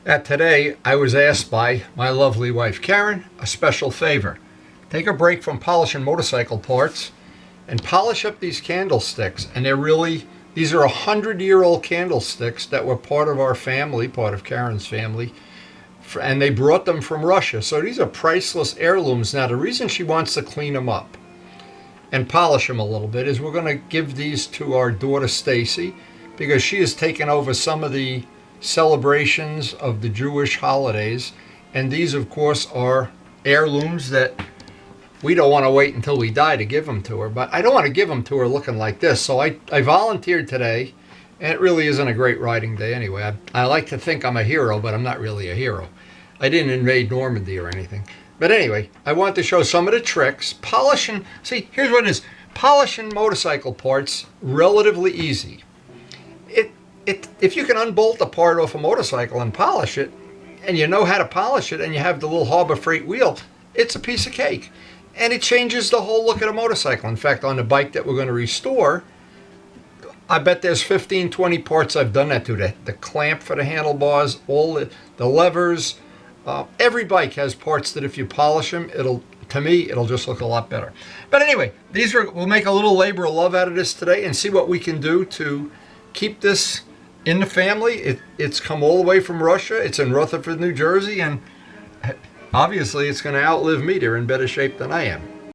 Today, I was asked by my lovely wife Karen a special favor. Take a break from polishing motorcycle parts and polish up these candlesticks. And these are 100-year-old candlesticks that were part of our family, part of Karen's family, and they brought them from Russia. So these are priceless heirlooms. Now, the reason she wants to clean them up and polish them a little bit is we're going to give these to our daughter Stacy, because she has taken over some of the celebrations of the Jewish holidays, and these of course are heirlooms that we don't want to wait until we die to give them to her. But I don't want to give them to her looking like this, so I volunteered today, and it really isn't a great riding day anyway. I like to think I'm a hero, but I'm not really a hero. I didn't invade Normandy or anything. But anyway, I want to show some of the tricks. Polishing, see, here's what it is. Polishing motorcycle parts, relatively easy. If you can unbolt a part off a motorcycle and polish it, and you know how to polish it, and you have the little Harbor Freight wheel, it's a piece of cake. And it changes the whole look of the motorcycle. In fact, on the bike that we're going to restore, I bet there's 15, 20 parts I've done that to. The clamp for the handlebars, all the levers. Every bike has parts that if you polish them, to me, it'll just look a lot better. But anyway, we'll make a little labor of love out of this today and see what we can do to keep this in the family. It's come all the way from Russia. It's in Rutherford, New Jersey, and obviously it's going to outlive me. They're in better shape than I am.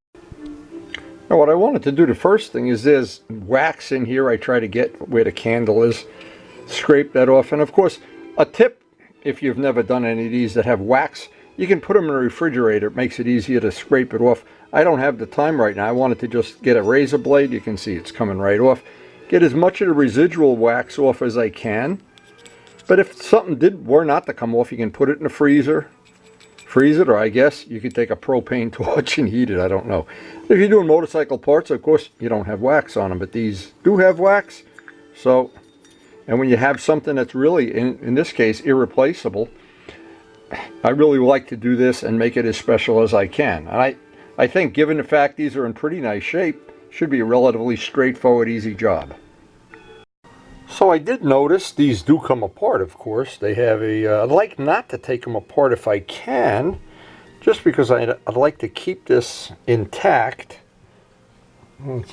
Now, what I wanted to do, the first thing is there's wax in here. I try to get where the candle is, scrape that off. And of course, a tip, if you've never done any of these that have wax, you can put them in a refrigerator. It makes it easier to scrape it off. I don't have the time right now. I wanted to just get a razor blade. You can see it's coming right off. Get as much of the residual wax off as I can. But if something were not to come off, you can put it in the freezer, freeze it, or I guess you could take a propane torch and heat it. I don't know. If you're doing motorcycle parts, of course, you don't have wax on them, but these do have wax. So, and when you have something that's really, in this case, irreplaceable, I really like to do this and make it as special as I can. And I think, given the fact these are in pretty nice shape, should be a relatively straightforward, easy job. So I did notice these do come apart, of course. They have I'd like not to take them apart if I can, just because I'd like to keep this intact. I'm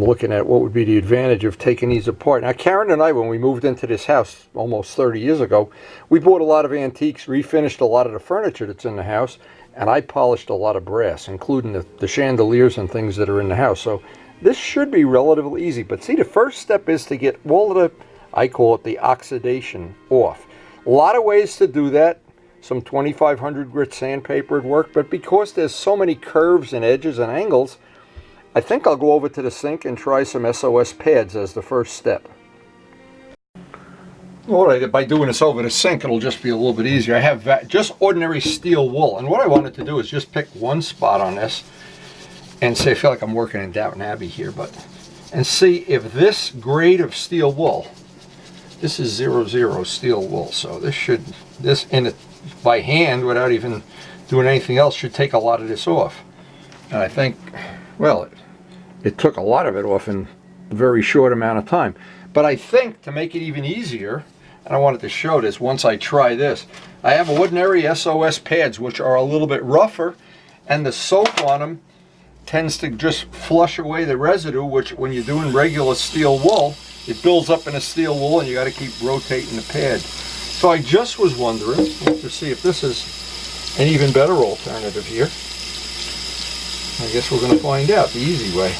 looking at what would be the advantage of taking these apart. Now, Karen and I, when we moved into this house almost 30 years ago, we bought a lot of antiques, refinished a lot of the furniture that's in the house, and I polished a lot of brass, including the chandeliers and things that are in the house. So this should be relatively easy. But see, the first step is to get all of I call it the oxidation off. A lot of ways to do that. Some 2500 grit sandpaper would work, but because there's so many curves and edges and angles, I think I'll go over to the sink and try some SOS pads as the first step. All right, by doing this over the sink, it'll just be a little bit easier. I have just ordinary steel wool, and what I wanted to do is just pick one spot on this and say, I feel like I'm working in Downton Abbey here, and see if this grade of steel wool, this is 00 steel wool, so this in it by hand without even doing anything else should take a lot of this off. And I think, well, it took a lot of it off in a very short amount of time. But I think to make it even easier, and I wanted to show this once I try this, I have ordinary SOS pads which are a little bit rougher, and the soap on them tends to just flush away the residue, which when you're doing regular steel wool, it builds up in a steel wool and you got to keep rotating the pad. So I just was wondering to see if this is an even better alternative here. I guess we're going to find out the easy way.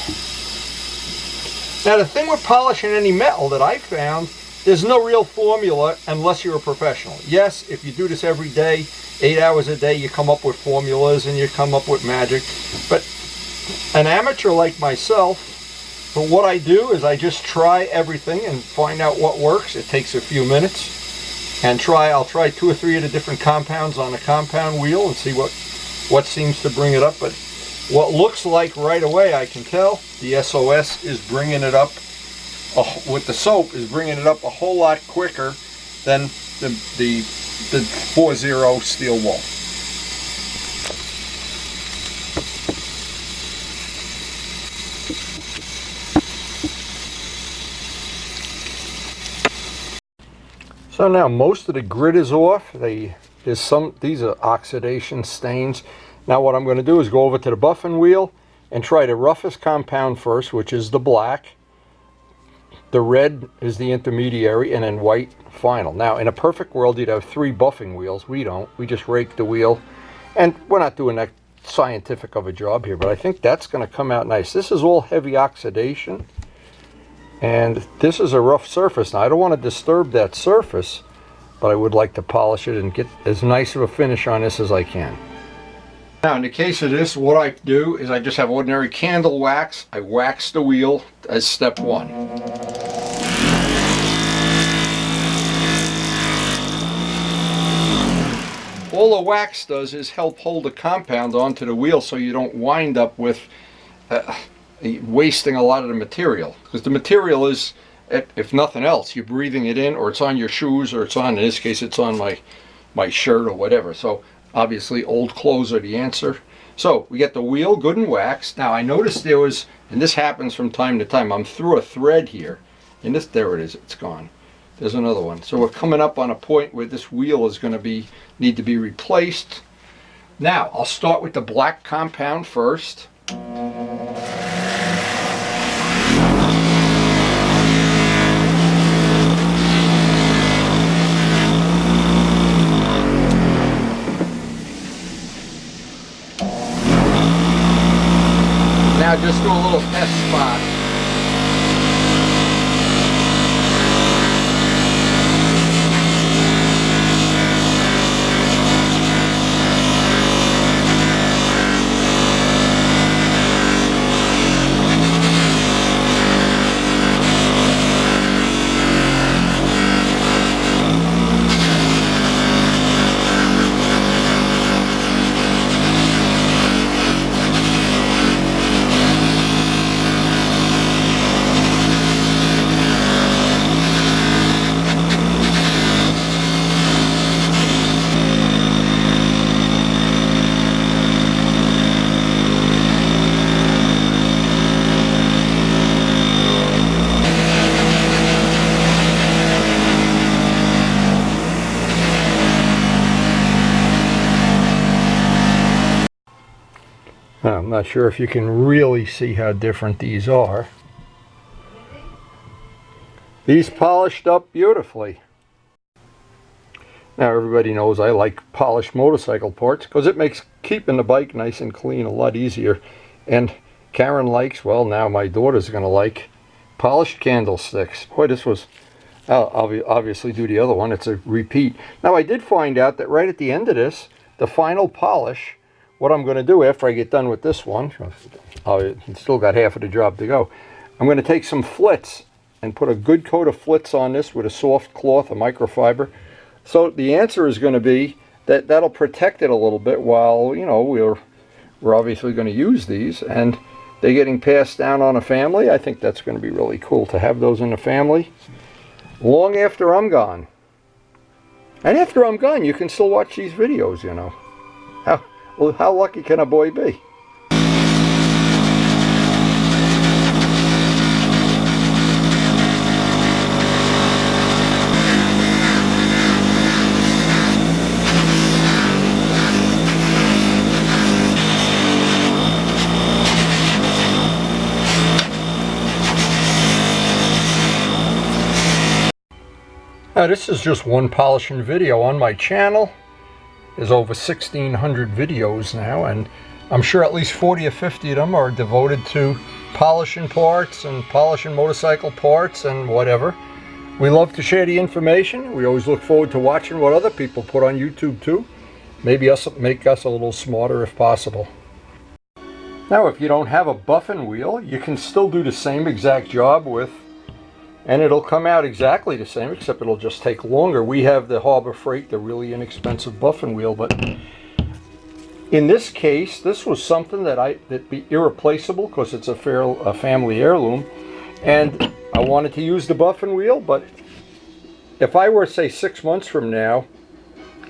Now, the thing with polishing any metal that I found, there's no real formula unless you're a professional. Yes, if you do this every day, 8 hours a day, you come up with formulas and you come up with magic. But an amateur like myself, for what I do is I just try everything and find out what works. It takes a few minutes, and I'll try 2 or 3 of the different compounds on a compound wheel and see what seems to bring it up. But what looks like right away, I can tell the SOS is bringing it up with the soap, is bringing it up a whole lot quicker than the 40 steel wool. So now most of the grit is off. These are oxidation stains. Now what I'm going to do is go over to the buffing wheel and try the roughest compound first, which is the black. The red is the intermediary, and then white final. Now in a perfect world you'd have 3 buffing wheels. We don't. We just rake the wheel, and we're not doing that scientific of a job here, but I think that's going to come out nice. This is all heavy oxidation, and this is a rough surface. Now I don't want to disturb that surface, but I would like to polish it and get as nice of a finish on this as I can. Now in the case of this, what I do is I just have ordinary candle wax. I wax the wheel as step 1. All the wax does is help hold the compound onto the wheel so you don't wind up with wasting a lot of the material. Because the material is, if nothing else, you're breathing it in, or it's on your shoes, or it's on, in this case, it's on my shirt or whatever. So obviously old clothes are the answer. So we get the wheel good and waxed. Now I noticed there was, and this happens from time to time, I'm through a thread here. And this, there it is, it's gone. There's another one. So we're coming up on a point where this wheel is going to need to be replaced. Now I'll start with the black compound first. Now just do a little test spot. I'm not sure if you can really see how different these are. These polished up beautifully. Now everybody knows I like polished motorcycle parts because it makes keeping the bike nice and clean a lot easier. And Karen likes, well now my daughter's going to like, polished candlesticks. Boy, this was, I'll obviously do the other one, it's a repeat. Now I did find out that right at the end of this, the final polish, what I'm going to do after I get done with this one, I've still got half of the job to go, I'm going to take some flitz and put a good coat of flitz on this with a soft cloth, a microfiber. So the answer is going to be that that'll protect it a little bit while, you know, we're obviously going to use these, and they're getting passed down on a family. I think that's going to be really cool to have those in the family long after I'm gone. And after I'm gone, you can still watch these videos, you know. How lucky can a boy be? Now this is just one polishing video on my channel. There's over 1,600 videos now, and I'm sure at least 40 or 50 of them are devoted to polishing parts and polishing motorcycle parts and whatever. We love to share the information. We always look forward to watching what other people put on YouTube too. Maybe make us a little smarter if possible. Now if you don't have a buffing wheel, you can still do the same exact job with, and it'll come out exactly the same, except it'll just take longer. We have the Harbor Freight, the really inexpensive buffing wheel, but in this case, this was something that'd be irreplaceable because it's a family heirloom, and I wanted to use the buffing wheel. But if I were, say, 6 months from now,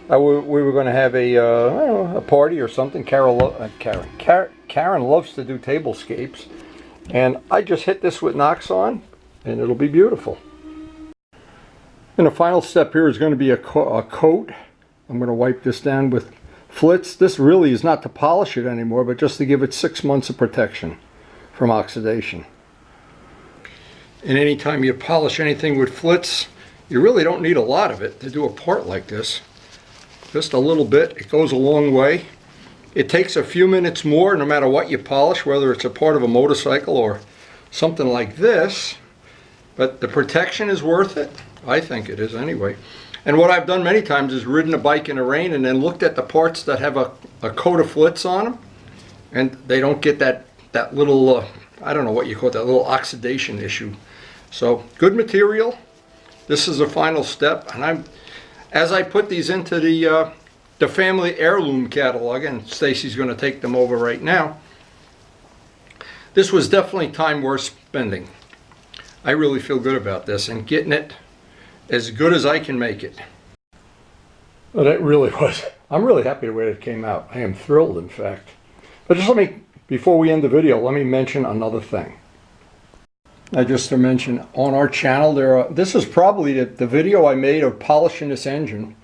we were going to have a party or something. Karen loves to do tablescapes, and I just hit this with Noxon, and it'll be beautiful. And the final step here is going to be a coat. I'm going to wipe this down with Flitz. This really is not to polish it anymore, but just to give it 6 months of protection from oxidation. And anytime you polish anything with Flitz, you really don't need a lot of it to do a part like this. Just a little bit, it goes a long way. It takes a few minutes more no matter what you polish, whether it's a part of a motorcycle or something like this. But the protection is worth it. I think it is anyway. And what I've done many times is ridden a bike in the rain and then looked at the parts that have a coat of Flitz on them, and they don't get that little, I don't know what you call it, that little oxidation issue. So good material. This is the final step, and as I put these into the family heirloom catalog, and Stacy's going to take them over right now, this was definitely time worth spending. I really feel good about this and getting it as good as I can make it. Well, it really was. I'm really happy the way it came out. I am thrilled, in fact. But just before we end the video, let me mention another thing. Now, just to mention, on our channel, this is probably the video I made of polishing this engine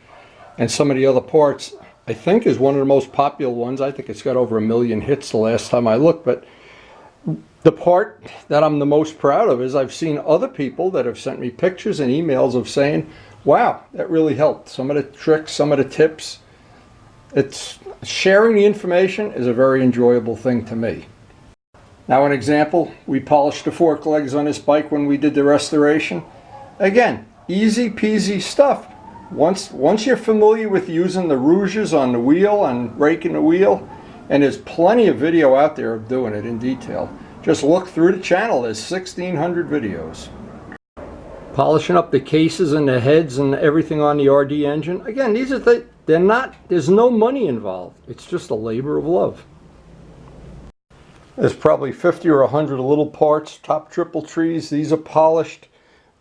and some of the other parts. I think is one of the most popular ones. I think it's got over 1 million hits the last time I looked. But the part that I'm the most proud of is I've seen other people that have sent me pictures and emails of saying, wow, that really helped. Some of the tricks, some of the tips. Sharing the information is a very enjoyable thing to me. Now, an example, we polished the fork legs on this bike when we did the restoration. Again, easy peasy stuff. Once you're familiar with using the rouges on the wheel and raking the wheel, and there's plenty of video out there of doing it in detail. Just look through the channel, there's 1,600 videos. Polishing up the cases and the heads and everything on the RD engine. Again, there's no money involved. It's just a labor of love. There's probably 50 or 100 little parts, top triple trees. These are polished.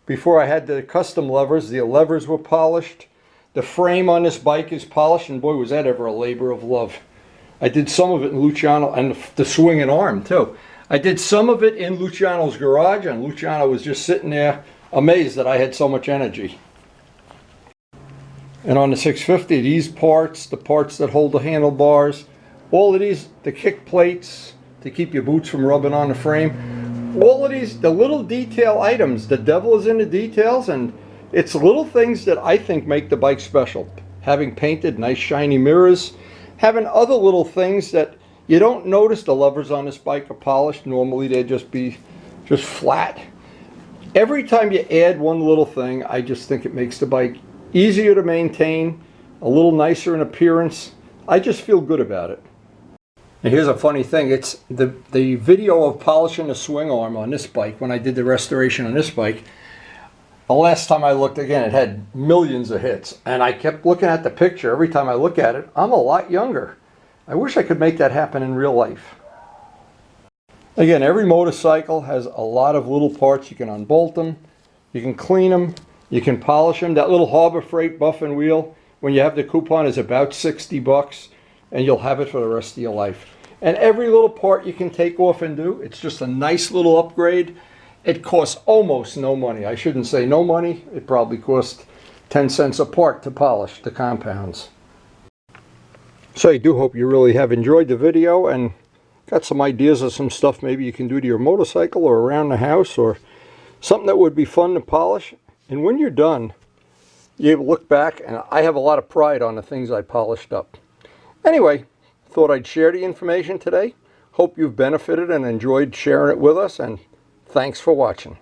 Before I had the custom levers, the levers were polished. The frame on this bike is polished, and boy, was that ever a labor of love. I did some of it in Luciano, and the swinging arm too. I did some of it in Luciano's garage, and Luciano was just sitting there amazed that I had so much energy. And on the 650, these parts, the parts that hold the handlebars, all of these, the kick plates to keep your boots from rubbing on the frame, all of these, the little detail items, the devil is in the details, and it's little things that I think make the bike special. Having painted nice shiny mirrors, having other little things that you don't notice. The levers on this bike are polished. Normally they'd just be flat. Every time you add one little thing, I just think it makes the bike easier to maintain, a little nicer in appearance. I just feel good about it. And here's a funny thing, it's the video of polishing the swing arm on this bike, when I did the restoration on this bike, the last time I looked, again, it had millions of hits. And I kept looking at the picture. Every time I look at it, I'm a lot younger. I wish I could make that happen in real life. Again, every motorcycle has a lot of little parts. You can unbolt them, you can clean them, you can polish them. That little Harbor Freight buff and wheel, when you have the coupon, is about 60 bucks, and you'll have it for the rest of your life. And every little part you can take off and do. It's just a nice little upgrade. It costs almost no money. I shouldn't say no money. It probably costs 10 cents a part to polish the compounds. So I do hope you really have enjoyed the video and got some ideas of some stuff maybe you can do to your motorcycle or around the house, or something that would be fun to polish. And when you're done, you're able to look back, and I have a lot of pride on the things I polished up. Anyway, thought I'd share the information today. Hope you've benefited and enjoyed sharing it with us, and thanks for watching.